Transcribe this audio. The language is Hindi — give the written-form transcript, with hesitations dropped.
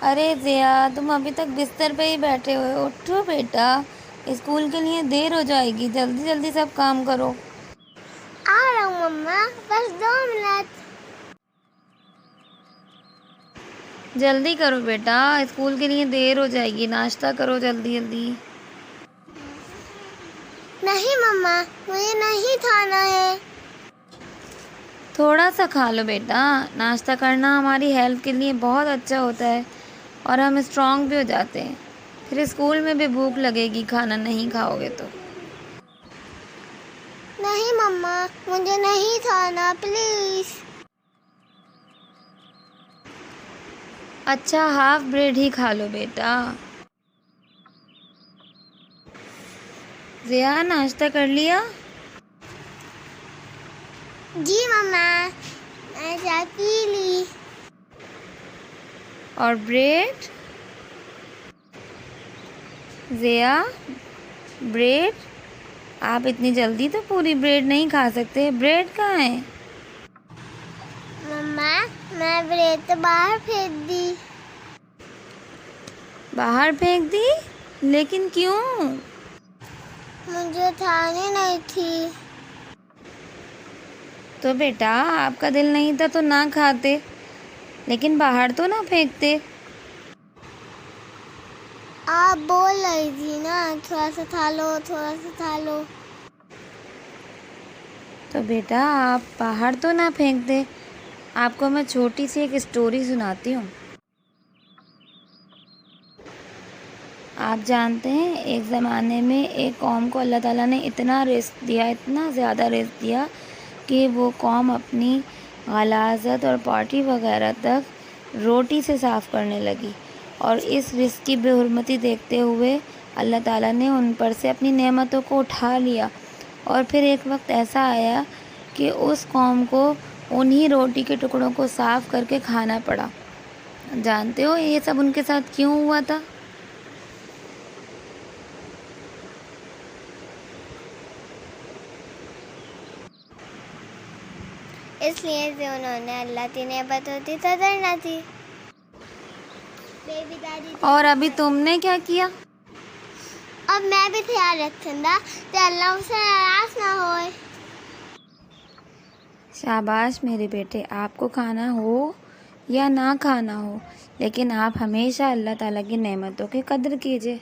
अरे ज़िया, तुम अभी तक बिस्तर पे ही बैठे हुए हो। उठो बेटा, स्कूल के लिए देर हो जाएगी। जल्दी जल्दी सब काम करो। आ रहा हूँ मम्मा, बस 2 मिनट। जल्दी करो बेटा, स्कूल के लिए देर हो जाएगी। नाश्ता करो जल्दी जल्दी। नहीं मम्मा, मुझे नहीं खाना है। थोड़ा सा खा लो बेटा। नाश्ता करना हमारी हेल्थ के लिए बहुत अच्छा होता है और हम स्ट्रांग भी हो जाते हैं। फिर स्कूल में भी भूख लगेगी खाना नहीं खाओगे तो। नहीं मम्मा, मुझे नहीं खाना, प्लीज। अच्छा, हाफ ब्रेड ही खा लो बेटा। ज़िया, नाश्ता कर लिया? जी मम्मा, मैं चाय पी ली। और ब्रेड? ज़िया, ब्रेड? आप इतनी जल्दी तो पूरी ब्रेड नहीं खा सकते। ब्रेड कहाँ है? मम्मा, मैं ब्रेड तो बाहर फेंक दी। बाहर फेंक दी? लेकिन क्यों? मुझे खानी नहीं थी। तो बेटा, आपका दिल नहीं था तो ना खाते, लेकिन बाहर तो ना फेंकते। आप बोल रही थी ना, थोड़ा सा खा लो, थोड़ा सा खा लो। तो बेटा, आप बाहर तो ना फेंकते। आपको मैं छोटी सी एक स्टोरी सुनाती हूँ। आप जानते हैं, एक ज़माने में एक कौम को अल्लाह ताला ने इतना रिस्क दिया, इतना ज़्यादा रिस्क दिया कि वो कौम अपनी गलाज़त और पार्टी वगैरह तक रोटी से साफ़ करने लगी। और इस रिस्क की बेहुरमती देखते हुए अल्लाह ताला ने उन पर से अपनी नेमतों को उठा लिया। और फिर एक वक्त ऐसा आया कि उस कौम को उन्हीं रोटी के टुकड़ों को साफ़ करके खाना पड़ा। जानते हो ये सब उनके साथ क्यों हुआ था? इसलिए जो उन्होंने अल्लाह की नेमत होती तो डरना थी। बेबी दादी और अभी तुमने क्या किया? अब मैं भी ख्याल रखूंगा कि अल्लाह मुझसे नाराज ना होए। शाबाश मेरे बेटे, आपको खाना हो या ना खाना हो, लेकिन आप हमेशा अल्लाह ताला की नेमतों की कद्र कीजिए।